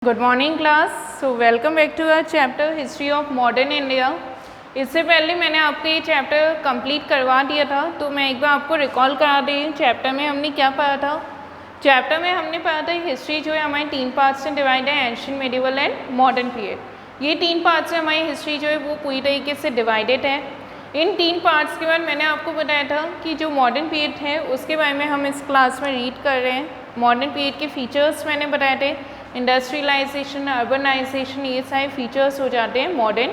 Good morning class. So welcome back to our chapter history of modern India. इससे पहले मैंने आपको ये चैप्टर कंप्लीट करवा दिया था, तो मैं एक बार आपको रिकॉल करा दी हूँ। चैप्टर में हमने क्या पढ़ा था? चैप्टर में हमने पढ़ा था हिस्ट्री जो है हमारी 3 पार्ट्स में डिवाइड है, ancient, medieval and modern period. ये 3 पार्ट्स से हमारी हिस्ट्री जो है वो पूरी तरीके से डिवाइडेड है। इन 3 पार्ट्स के बाद मैंने आपको बताया था कि जो मॉडर्न पीरियड है उसके बारे में हम इस क्लास में रीड कर रहे हैं। मॉडर्न पीरियड के फीचर्स मैंने बताए थे, इंडस्ट्रियलाइजेशन, अर्बनाइजेशन, ये सारे फीचर्स हो जाते हैं मॉडर्न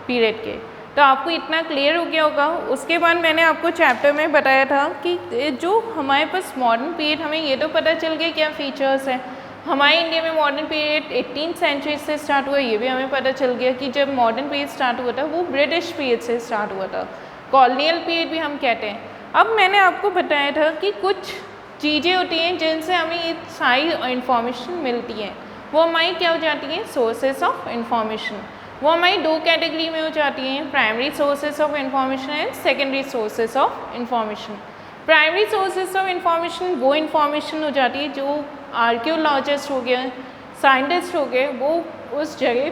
पीरियड के। तो आपको इतना क्लियर हो गया होगा। उसके बाद मैंने आपको चैप्टर में बताया था कि जो हमारे पास मॉडर्न पीरियड, हमें ये तो पता चल गया क्या फीचर्स हैं। हमारे इंडिया में मॉडर्न पीरियड 18th सेंचुरी से स्टार्ट हुआ, ये भी हमें पता चल गया कि जब मॉडर्न पीरियड स्टार्ट हुआ था वो ब्रिटिश पीरियड से स्टार्ट हुआ था, कॉलोनियल पीरियड भी हम कहते हैं। अब मैंने आपको बताया था कि कुछ चीज़ें होती हैं जिनसे हमें ये सारी इंफॉर्मेशन मिलती है, वो हमारी क्या हो जाती हैं? Sources of information. वो हमारी 2 कैटेगरी में हो जाती हैं, primary sources of information and secondary sources of information. Primary sources of information वो इंफॉर्मेशन हो जाती है जो आर्कियोलॉजिस्ट हो गए, साइंटिस्ट हो गए, वो उस जगह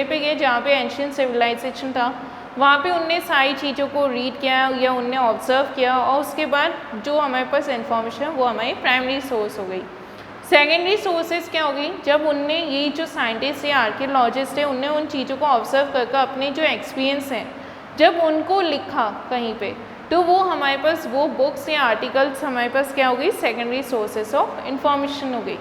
पे गए जहाँ पे एंशिएंट सिविलाइजेशन था, वहाँ पे उनने सारी चीज़ों को रीड किया या उनने ऑब्जर्व किया, और उसके बाद जो हमारे पास इंफॉर्मेशन है वो हमारी प्राइमरी सोर्स हो गई। सेकेंडरी सोर्सेज क्या हो गई? जब उनने, ये जो साइंटिस्ट या आर्कियोलॉजिस्ट है, उनने उन चीज़ों को ऑब्जर्व करके अपने जो एक्सपीरियंस हैं जब उनको लिखा कहीं पे, तो वो हमारे पास वो बुक्स या आर्टिकल्स हमारे पास क्या हो गई? सेकेंडरी सोर्सेज ऑफ इंफॉर्मेशन हो गई।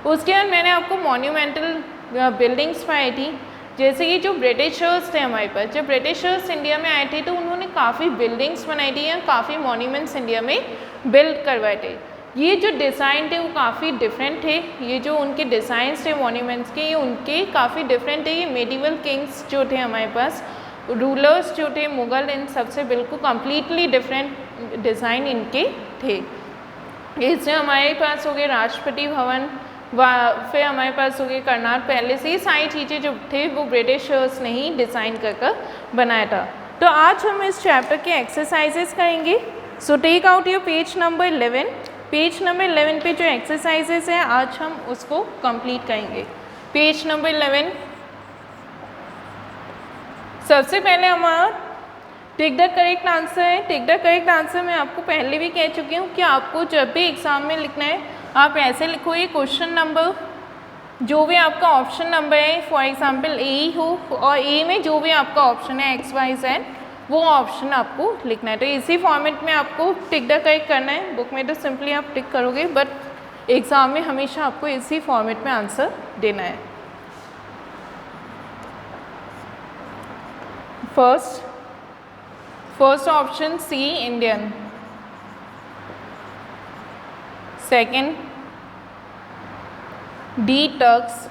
उसके बाद मैंने आपको मॉन्यूमेंटल बिल्डिंग्स पाई थी, जैसे कि जो ब्रिटिशर्स थे हमारे पास, जब ब्रिटिशर्स इंडिया में आए थे तो उन्होंने काफ़ी बिल्डिंग्स बनाई थी या काफ़ी मॉन्यूमेंट्स इंडिया में बिल्ड करवाए थे। ये जो डिज़ाइन थे वो काफ़ी डिफरेंट थे, ये जो उनके डिज़ाइंस थे मॉन्यूमेंट्स के, ये उनके काफ़ी डिफरेंट थे। ये मेडिवल किंग्स जो थे हमारे पास, रूलर्स जो थे मुग़ल, इन सबसे बिल्कुल कम्प्लीटली डिफरेंट डिज़ाइन इनके थे। इससे हमारे पास हो गए राष्ट्रपति भवन, फिर हमारे पास हो गए कर्नाट पैलेस। ये सारी चीज़ें जो थे वो ब्रिटिशर्स ने ही डिज़ाइन कर बनाया था। तो आज हम इस चैप्टर के एक्सरसाइजेस करेंगे। So take out your page number 11। Page number 11 पे जो एक्सरसाइजेस हैं आज हम उसको कंप्लीट करेंगे। पेज नंबर 11, सबसे पहले हमारा टिक द करेक्ट आंसर है। टिक द करेक्ट आंसर मैं आपको पहले भी कह चुकी हूँ कि आपको जब भी एग्ज़ाम में लिखना है आप ऐसे लिखोगे क्वेश्चन नंबर, जो भी आपका ऑप्शन नंबर है, फॉर एग्जांपल ए हो, और ए में जो भी आपका ऑप्शन है XYZ, वो ऑप्शन आपको लिखना है। तो इसी फॉर्मेट में आपको टिक द करेक्ट करना है। बुक में तो सिंपली आप टिक करोगे, बट एग्ज़ाम में हमेशा आपको इसी फॉर्मेट में आंसर देना है। First option C, Indian. Second D, Turks.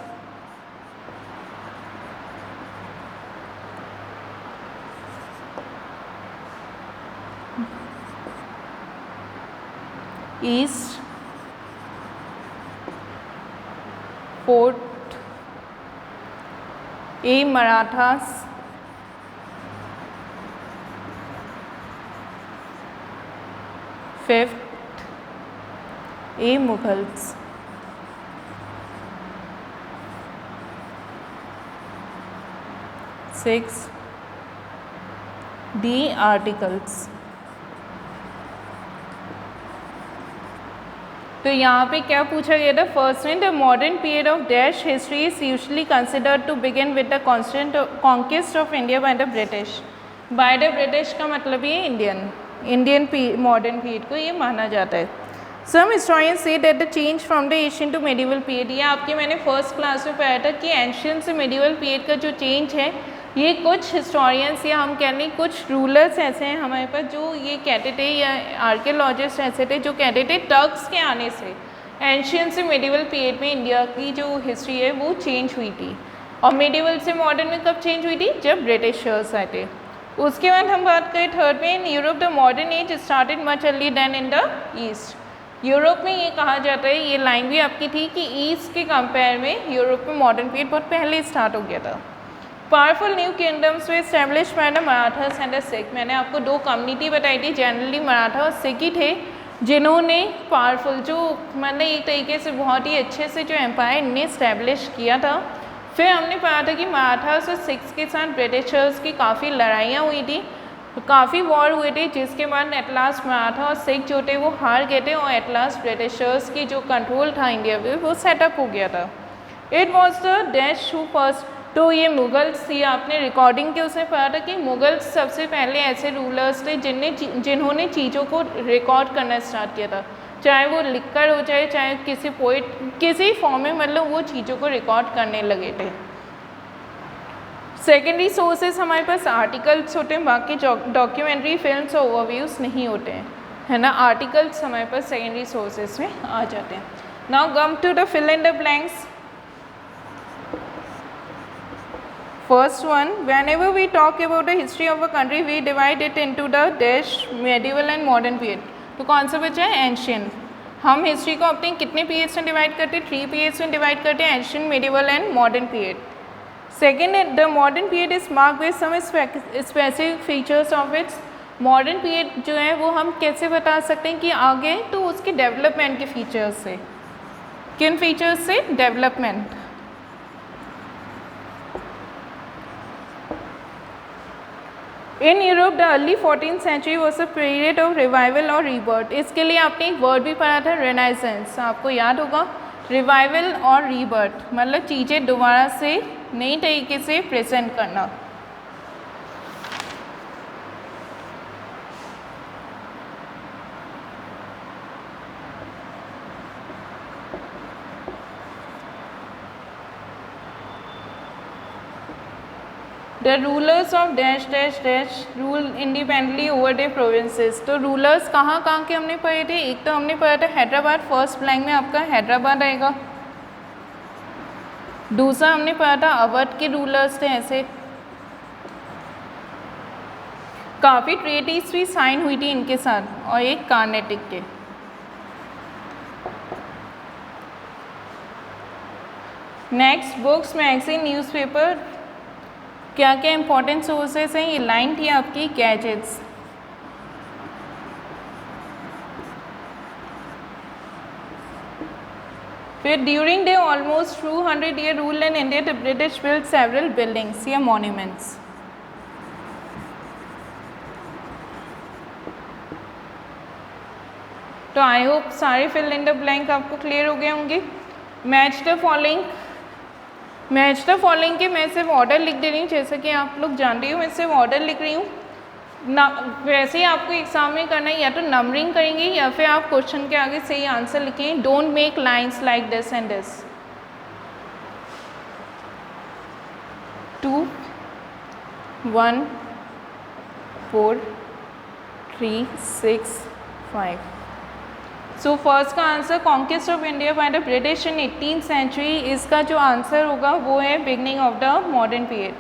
East. Fourth A, Marathas. Fifth A, Mughals. Six D, articles. तो यहाँ पे क्या पूछा गया था? फर्स्ट में, the modern period of dash history is usually considered to begin with the conquest of India by the British. By the British का मतलब ये इंडियन मॉडर्न पीरियड को ये माना जाता है। Some historians say that the change from the Asian to medieval period, ये आपके मैंने फर्स्ट क्लास में पढ़ाया था कि एंशियन से मेडिवल पीरियड का जो चेंज है, ये कुछ हिस्टोरियंस या हम कह लें कुछ रूलर्स ऐसे हैं हमारे पास जो ये कहते थे, या आर्कियोलॉजिस्ट ऐसे थे जो कहते थे टर्क्स के आने से एंशियन से मेडिवल पीरियड में इंडिया की जो हिस्ट्री है वो चेंज हुई थी। और मेडिवल से मॉडर्न में कब चेंज हुई थी? जब ब्रिटिशर्स आए थे। उसके बाद हम बात करें थर्ड में, in Europe the modern age started much early than in the east. Europe में ये कहा जाता है, ये लाइन भी आपकी थी कि ईस्ट के कंपेयर में यूरोप में मॉडर्न पीरियड बहुत पहले स्टार्ट हो गया था। Powerful new kingdoms way established by the Marathas and the Sikh. मैंने आपको 2 कम्युनिटी बताई थी, जनरली मराठा और सिख ही थे जिन्होंने पावरफुल जो मतलब एक तरीके से बहुत ही अच्छे से जो एम्पायर इनने इस्टेब्लिश किया था। फिर हमने पढ़ा था कि मराठास और सिख्स के साथ ब्रिटिशर्स की काफ़ी लड़ाइयाँ हुई थी, काफ़ी वॉर हुए थे, जिसके बाद एट लास्ट मराठा और सिख जो थे वो हार गए थे और एट लास्ट ब्रिटिशर्स की जो कंट्रोल था इंडिया पे वो सेटअप हो गया था। It was the dash who first, तो ये मुगल्स, ये आपने रिकॉर्डिंग के उसमें पढ़ा था कि मुगल्स सबसे पहले ऐसे रूलर्स थे जिन्होंने चीज़ों को रिकॉर्ड करना स्टार्ट किया था, चाहे वो लिखकर हो जाए चाहे किसी पोइट किसी फॉर्म में, मतलब वो चीज़ों को रिकॉर्ड करने लगे थे। सेकेंडरी सोर्सेज हमारे पास आर्टिकल्स होते हैं, बाकी डॉक्यूमेंट्री फिल्म्स और ओवरव्यूज़ नहीं होते हैं, है ना। आर्टिकल्स हमारे पास सेकेंडरी सोर्सेज में आ जाते हैं। Now come to the fill in the blanks. First one, whenever we talk about the history of a country, we divide it into the dash medieval and modern period। तो कौन सा बचा है? Ancient. हम हिस्ट्री को अपने कितने periods में डिवाइड करते हैं? 3 पीरियड्स में डिवाइड करते हैं, ancient, medieval and modern period. Second, the modern period is marked with some specific features of its. Modern period जो है वो हम कैसे बता सकते हैं कि आगे, तो उसके डेवलपमेंट के फीचर्स से। किन फीचर्स से? Development. In Europe the early 14th century was a period of revival और रीबर्थ। इसके लिए आपने एक वर्ड भी पढ़ा था, रेनाइसेंस, आपको याद होगा। रिवाइवल और रीबर्थ मतलब चीज़ें दोबारा से नई तरीके से प्रेजेंट करना। The rulers of dash dash dash rule independently over their provinces। तो रूलर्स कहाँ कहाँ के हमने पढ़े थे? एक तो हमने पढ़ा था हैदराबाद, फर्स्ट ब्लैंक में आपका हैदराबाद आएगा। दूसरा हमने पढ़ा था अवध के रूलर्स थे ऐसे, काफ़ी ट्रीटीज भी साइन हुई थी इनके साथ, और एक कार्नेटिक के। नेक्स्ट, बुक्स, मैगजीन, न्यूज़पेपर, क्या क्या इंपॉर्टेंट सोर्सेस हैं? ये लाइन थी आपकी गैजेट्स। फिर during the almost 200 year rule in India the British build several buildings या मॉन्यूमेंट्स। तो आई होप सारे फिल इन द ब्लैंक आपको क्लियर हो गए होंगे। Match the following, match the following के मैं सिर्फ ऑर्डर लिख दे रही हूँ, जैसे कि आप लोग जान रही हो मैं सिर्फ ऑर्डर लिख रही हूँ ना। वैसे ही आपको एग्जाम में करना है, या तो नंबरिंग करेंगे या फिर आप क्वेश्चन के आगे सही आंसर लिखें। Don't make lines like this and this. 2 1 4 3 6 5। So first का answer conquest of India by the British in 18th century, इसका जो आंसर होगा वो है beginning of the modern period.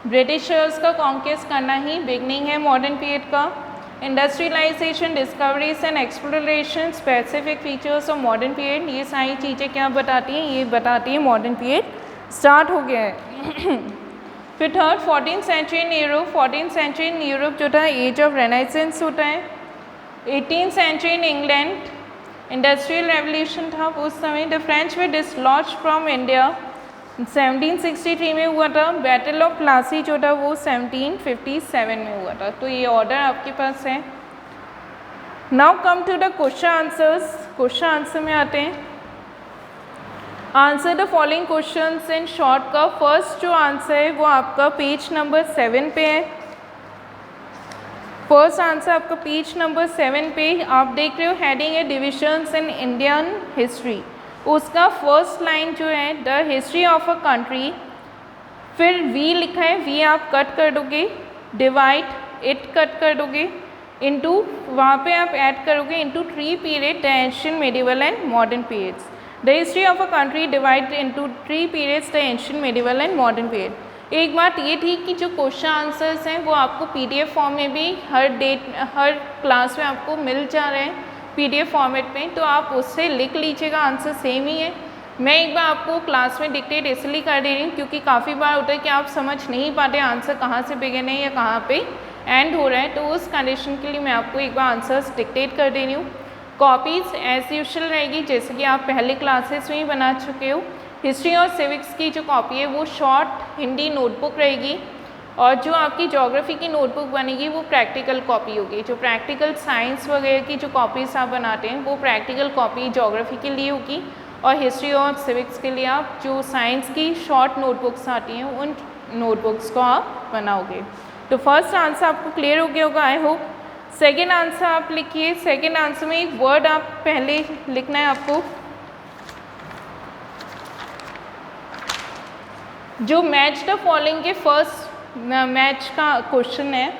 Britishers का कॉन्क्वेस्ट करना ही बिगनिंग है मॉडर्न पीरियड का। Industrialisation, discoveries and exploration, specific features of modern period, ये सारी चीज़ें क्या बताती हैं? ये बताती है मॉडर्न पीरियड स्टार्ट हो गया है। फिर third, 14th century in Europe. 14th century in Europe जो था एज ऑफ रेनेसेंस होता है। 18th century in England industrial revolution था उस समय। The French way dislodge from India 1763 में हुआ था। बैटल ऑफ प्लासी जो था वो 1757 में हुआ था। तो ये ऑर्डर आपके पास है। Now come to the question answers. Question answer में आते हैं। Answer the following questions in short का फर्स्ट जो आंसर है वो आपका पेज नंबर 7 पे है। फर्स्ट आंसर आपका पेज नंबर 7 पे आप देख रहे हो, हेडिंग है डिविजन्स इन इंडियन हिस्ट्री। उसका फर्स्ट लाइन जो है the history of a country, फिर वी लिखा है, वी आप कट कर दोगे, डिवाइड इट कट कर दोगे, इनटू वहाँ पे आप ऐड करोगे into 3 period, the ancient, medieval and modern periods. The history of a country divide into 3 periods, the ancient, medieval and modern period. एक बात ये थी कि जो क्वेश्चन आंसर्स हैं वो आपको पीडीएफ फॉर्म में भी हर क्लास में आपको मिल जा रहे हैं पीडीएफ फॉर्मेट में, तो आप उससे लिख लीजिएगा, आंसर सेम ही है। मैं एक बार आपको क्लास में डिक्टेट इसलिए कर दे रही हूँ क्योंकि काफ़ी बार होता है कि आप समझ नहीं पाते आंसर कहाँ से बिगिन है या कहाँ पे एंड हो रहा है, तो उस कंडीशन के लिए मैं आपको एक बार आंसर्स डिक्टेट कर दे रही हूँ। कॉपीज़ एज यूजुअल रहेगी, जैसे कि आप पहले क्लासेस में ही बना चुके हो। हिस्ट्री और सिविक्स की जो कॉपी है वो शॉर्ट हिंदी नोटबुक रहेगी, और जो आपकी ज्योग्राफी की नोटबुक बनेगी वो प्रैक्टिकल कॉपी होगी। जो प्रैक्टिकल साइंस वगैरह की जो कॉपीज़ आप बनाते हैं वो प्रैक्टिकल कॉपी ज्योग्राफी के लिए होगी, और हिस्ट्री और सिविक्स के लिए आप जो साइंस की शॉर्ट नोटबुक्स आती हैं उन नोटबुक्स को आप बनाओगे। तो फर्स्ट आंसर आपको क्लियर हो गया होगा आई होप। सेकेंड आंसर आप लिखिए। सेकेंड आंसर में एक वर्ड आप पहले लिखना है आपको, जो मैच द फॉलोइंग के फर्स्ट मैच का क्वेश्चन है।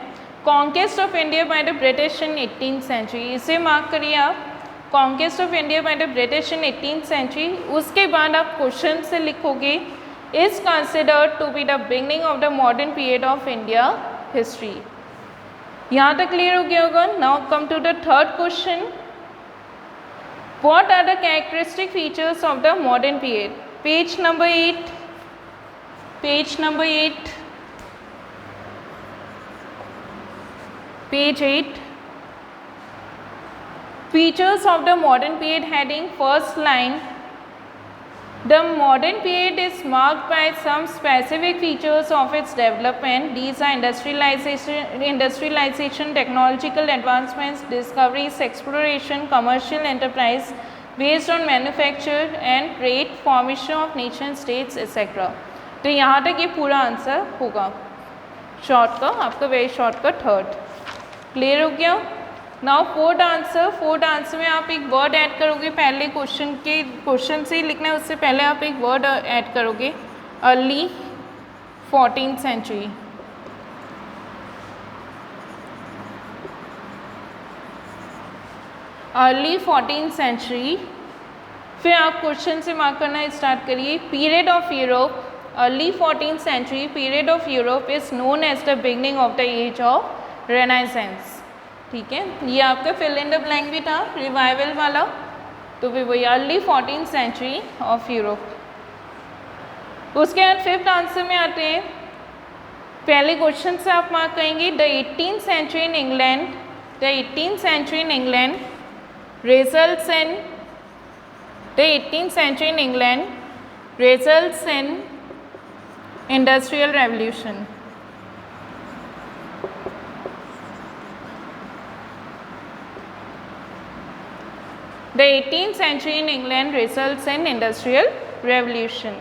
Conquest of India by the British in 18th century, इसे मार्क करिए आप। Conquest of India by the British in 18th century. उसके बाद आप क्वेश्चन से लिखोगे is considered to be the beginning of the modern period of India history. यहाँ तक क्लियर हो गया होगा। Now come to the third question, what are the characteristic features of the modern period. Page number 8, page number 8, page 8, features of the modern period heading, first line, the modern period is marked by some specific features of its development. These are industrialization, technological advancements, discoveries, exploration, commercial enterprise based on manufacture and trade, formation of nation states etc. तो यहाँ तक ये पूरा answer होगा short का, आपका very short का third. Clear हो गया। Now fourth answer. Fourth answer में आप एक वर्ड ऐड करोगे, पहले क्वेश्चन से ही लिखना है, उससे पहले आप एक वर्ड ऐड करोगे, early 14th century. Early 14th century. फिर आप क्वेश्चन से मार्क करना स्टार्ट करिए। Period of Europe, early 14th century period of Europe is known as the beginning of the age of renaissance. ठीक है, ये आपका फिल इन द ब्लैंक भी था रिवाइवल वाला, तो फिर वही early 14th century of Europe. उसके बाद फिफ्थ आंसर में आते हैं। पहले क्वेश्चन से आप मार्क करेंगे the 18th century in England, the 18th century in England results in, the 18th century in England results in industrial revolution. The 18th century in England results in industrial revolution।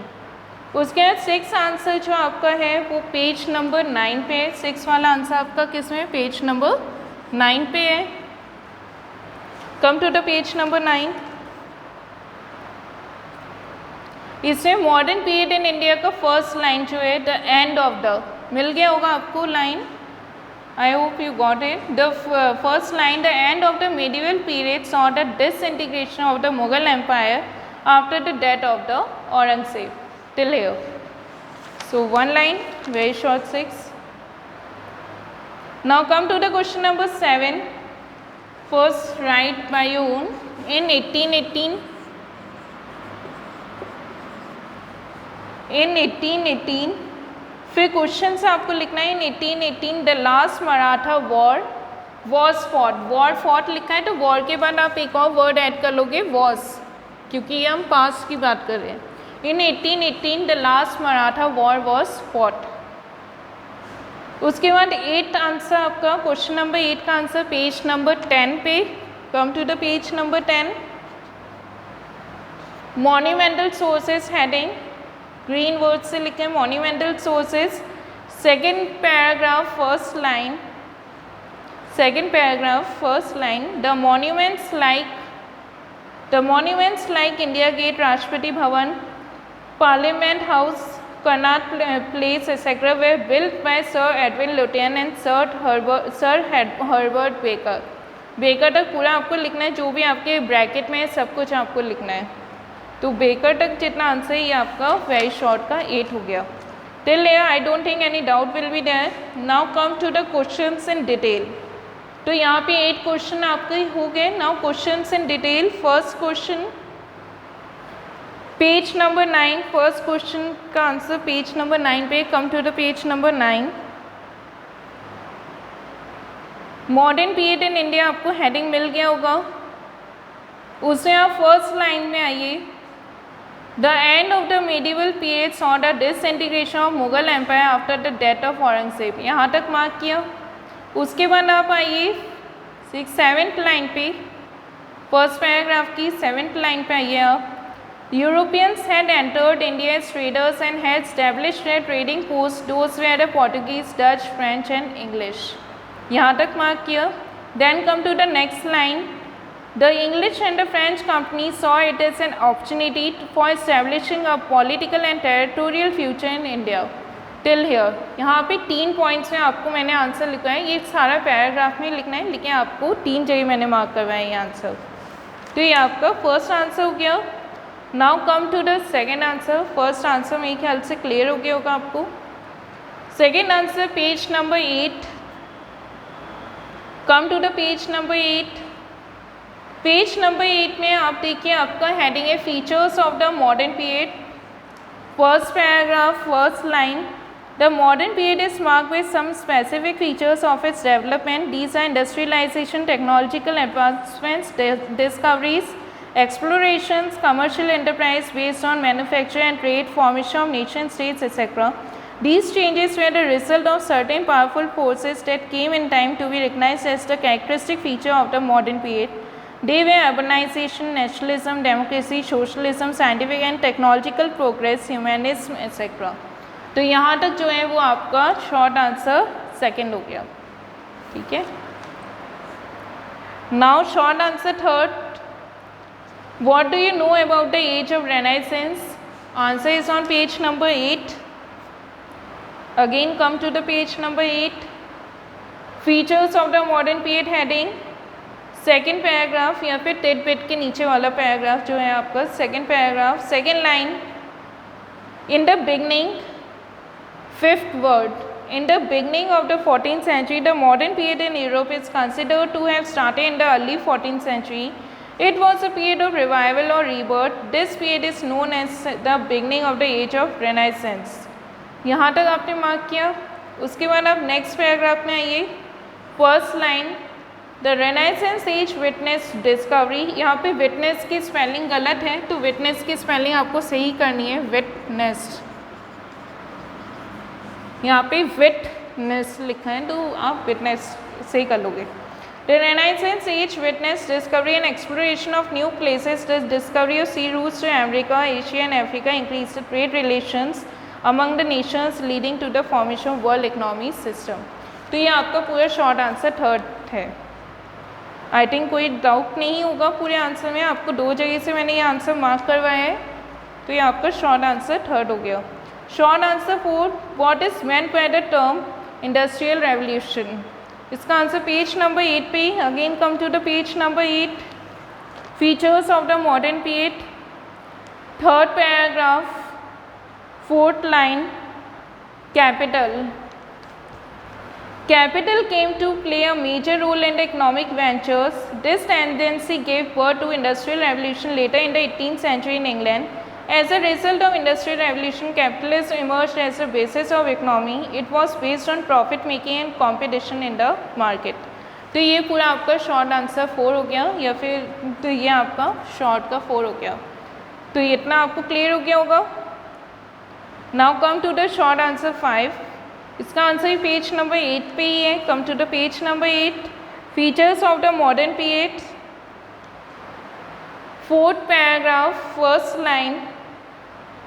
उसके बाद six answer जो आपका है वो page number 9 पे है। Six वाला answer आपका किस में, पेज नंबर 9 पे है। Come to the page number 9। इसमें मॉडर्न पीरियड इन इंडिया का फर्स्ट लाइन जो है द एंड ऑफ द, मिल गया होगा आपको line, I hope you got it. The first line, the end of the medieval period saw the disintegration of the Mughal Empire after the death of the Aurangzeb. Till here. So one line, very short 6. Now come to the question number 7. First write by your own. In 1818, फिर question से आपको लिखना है इन 1818 the last Maratha war was fought. War fought लिखा है तो war के बाद आप एक और वर्ड ऐड कर लोगे वॉज, क्योंकि ये हम पास्ट की बात कर रहे हैं। इन 1818 the last Maratha war was fought. उसके बाद 8th आंसर आपका, क्वेश्चन नंबर 8 का आंसर पेज नंबर 10 पे। Come to the page number 10। Monumental sources heading, green word से लिखे monumental sources. Second paragraph first line, second paragraph first line, the monuments like India gate, Rashtrapati Bhavan, parliament house, Connaught Place etc. were built by Sir Edwin Lutyens and Sir Herbert Baker। Baker तक पूरा आपको लिखना है, जो भी आपके bracket में है सब कुछ आपको लिखना है। तो बेकर तक जितना आंसर है ये आपका वेरी शॉर्ट का 8 हो गया। Till here I don't think any doubt will be there. Now come to the questions in detail. तो यहाँ पे 8 क्वेश्चन आपके हो गए। Now questions in detail. First question page number 9, first question का आंसर पेज नंबर 9 पे। Come to the page number 9। Modern period in India आपको heading मिल गया होगा। उससे आप फर्स्ट लाइन में आइए, the end of the medieval period saw the disintegration of Mughal empire after the death of Aurangzeb, यहाँ तक मार्क किया। उसके बाद आप आइए 7th लाइन पे, फर्स्ट पैराग्राफ की 7th लाइन पे आइए आप, Europeans had entered India as traders and had established their trading post, those were the Portuguese, Dutch, French and English, यहाँ तक मार्क किया। Then come to the next line, the English and the French companies saw it as an opportunity for establishing a political and territorial future in India. Till here, यहाँ पे 3 points में आपको मैंने answer लिखा है, ये सारा पैराग्राफ में लिखना है, लेकिन आपको 3 जगह मैंने मार्क करवाया ये आंसर। तो ये आपका फर्स्ट आंसर हो गया। Now come to the second answer. First answer मेरे ख्याल से क्लियर हो गया होगा आपको। Second answer page number 8, come to the page number 8। Page number 8 में आप देखिए आपका हेडिंग है features of the modern period, first paragraph, first line, the modern period is marked with some specific features of its development, these are industrialisation, technological advancements, discoveries, explorations, commercial enterprise based on manufacture and trade, formation of nation states, etc. These changes were the result of certain powerful forces that came in time to be recognized as the characteristic feature of the modern period. They were urbanization, nationalism, democracy, socialism, scientific and technological progress, humanism, etc. तो यहाँ तक जो है वो आपका short answer second हो गया, ठीक है। Now short answer third, what do you know about the age of Renaissance? Answer is on page number 8. Again come to the page number 8. Features of the modern period heading, second paragraph, यहाँ पे Ted bit के नीचे वाला paragraph जो है आपका second paragraph, second line, in the beginning, fifth word, in the beginning of the 14th century, the modern period in Europe is considered to have started in the early 14th century. It was a period of revival or rebirth. This period is known as the beginning of the age of Renaissance. यहाँ तक आपने mark किया। उसके बाद आप next paragraph में आइए, first line, the renaissance age witness discovery. यहाँ पे विटनेस की स्पेलिंग गलत है, तो विटनेस की स्पेलिंग आपको सही करनी है, विटनेस, यहाँ पे विटनेस लिखा है, तो आप विटनेस सही कर लोगे। The Renaissance age witnessed discovery and exploration of new places. The discovery of sea routes to America, Asia and Africa increased the trade relations among the nations, leading to the formation of world economic system. तो ये आपका पूरा short answer third है। I think कोई doubt नहीं होगा पूरे answer में, आपको 2 जगह से मैंने ये आंसर मार्क करवाया है, तो ये आपका शॉर्ट आंसर थर्ड हो गया। Short answer fourth, what is meant by the term industrial revolution? इसका आंसर पेज नंबर 8 पे। Again come to the page number 8, features of the modern period, third paragraph, fourth line, capital. Capital came to play a major role in the economic ventures. This tendency gave birth to industrial revolution later in the 18th century in England. As a result of industrial revolution, capitalism emerged as the basis of economy. It was based on profit making and competition in the market. तो ये पूरा आपका short answer 4 हो गया, या फिर तो ये आपका शॉर्ट का 4 हो गया। तो इतना आपको क्लियर हो गया होगा। Now come to the short answer 5। इसका आंसर पेज नंबर 8 पे ही है। Come to the page number 8, features of the modern period, fourth paragraph, first line,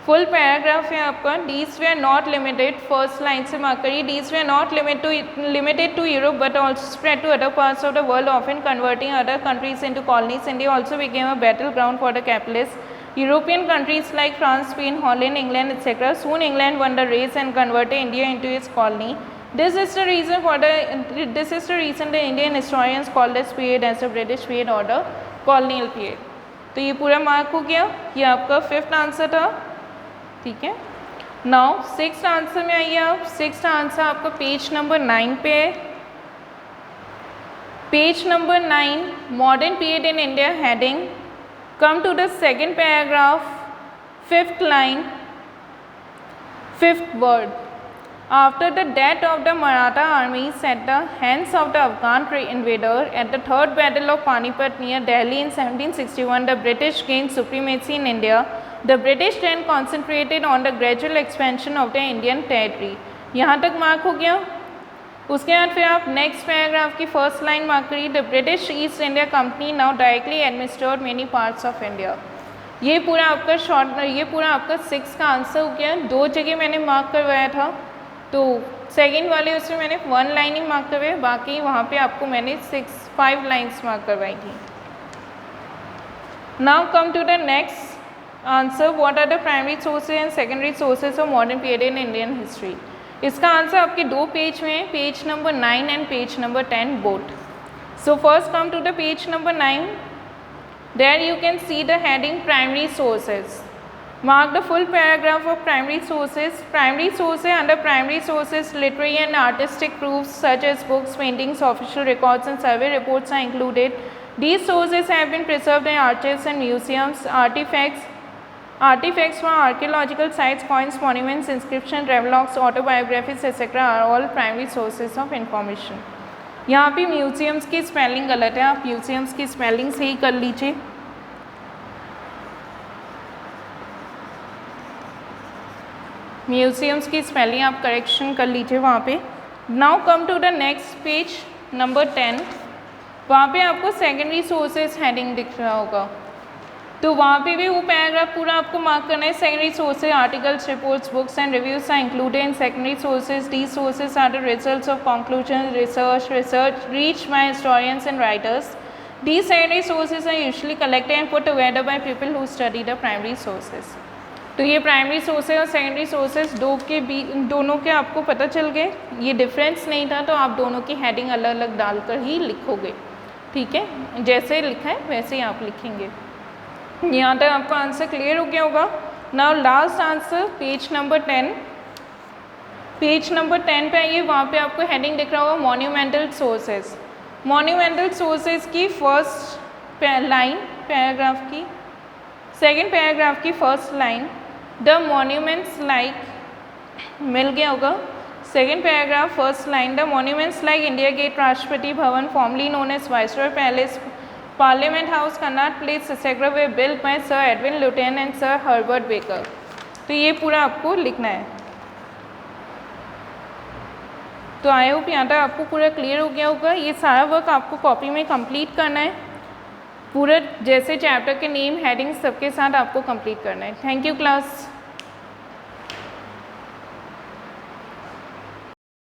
full paragraph है आपका। These they are not limited, first line से mark करिए, these they are not limited to Europe but also spread to other parts of the world, often converting other countries into colonies. India also became a battle ground for the capitalist. European countries like France, Spain, Holland, England, etc. Soon England won the race and converted India into its colony. This is the reason the Indian historians call this period as the British period or the colonial period. तो ये पूरा mark हो गया। ये आपका 5th answer था, ठीक है। नाउ 6th आंसर में आइए आप। 6th आंसर आपका पेज नंबर 9 पे है। Page number 9, modern period in India heading. Come to the second paragraph, 5th line, 5th word. After the death of the Maratha armies at the hands of the Afghan invader at the Third Battle of Panipat near Delhi in 1761, the British gained supremacy in India. The British then concentrated on the gradual expansion of the Indian territory. यहाँ तक mark हो गया। उसके बाद फिर आप next paragraph की first line mark करिए। The British east India company now directly administered many parts of India. ये पूरा आपका ये पूरा आपका 6 का आंसर हो गया। 2 जगह मैंने मार्क करवाया था, तो सेकंड वाले उसमें मैंने 1 लाइन ही मार्क करवाया, बाकी वहाँ पे आपको मैंने 5 लाइन्स मार्क करवाई थी। Now come to the next answer, what are the primary sources and secondary sources of modern period in Indian history. इसका आंसर आपके 2 पेज में है, page number 9 and page number 10 both. So first come to the page number 9, there you can see the heading primary sources. Mark the full paragraph of primary sources. Primary sources, under primary sources, literary and artistic proofs such as books, paintings, official records and survey reports are included. These sources have been preserved in archives and museums. Artifacts from archaeological sites, coins, monuments, inscriptions, travelogues, autobiographies etc. are all primary sources of information. यहाँ पे museums की spelling गलत है, आप museums की spelling सही कर लीजिए। म्यूजियम्स की स्पेलिंग आप करेक्शन कर लीजिए वहाँ पे। Now come to the next page number 10, वहाँ पे आपको सेकेंडरी सोर्सेज हेडिंग दिख रहा होगा, तो वहाँ पे भी वो पैराग्राफ पूरा आपको मार्क करना है। Secondary sources, articles, reports, books and reviews are included in secondary sources. These sources are the results of conclusion research reached by historians and writers. These secondary sources are usually collected and put together by people who study the primary sources. तो ये primary sources और secondary sources दोनों के आपको पता चल गए, ये डिफरेंस नहीं था, तो आप दोनों की हेडिंग अलग अलग डालकर ही लिखोगे, ठीक है, जैसे लिखा है वैसे ही आप लिखेंगे। यहाँ तक आपका आंसर क्लियर हो गया होगा। Now last answer, page number 10। Page number 10 पे आइए, वहाँ पे आपको हेडिंग दिख रहा होगा मॉन्यूमेंटल सोर्सेज। मॉन्यूमेंटल सोर्सेज की फर्स्ट लाइन पैराग्राफ की, सेकेंड पैराग्राफ की first line, the monuments like, मिल गया होगा। Second paragraph first line, the monuments like India gate, Rashtrapati Bhavan formally known as Viceroy Palace, Parliament House, Connaught Place, सत्याग्रह were built by sir Edwin Lutyen and sir Herbert Baker. तो ये पूरा आपको लिखना है। तो आई होप यहाँ तक आपको पूरा क्लियर हो गया होगा। ये सारा वर्क आपको कॉपी में कंप्लीट करना है, पूरा जैसे चैप्टर के नेम, हेडिंग सबके साथ आपको कंप्लीट करना है। Thank you class.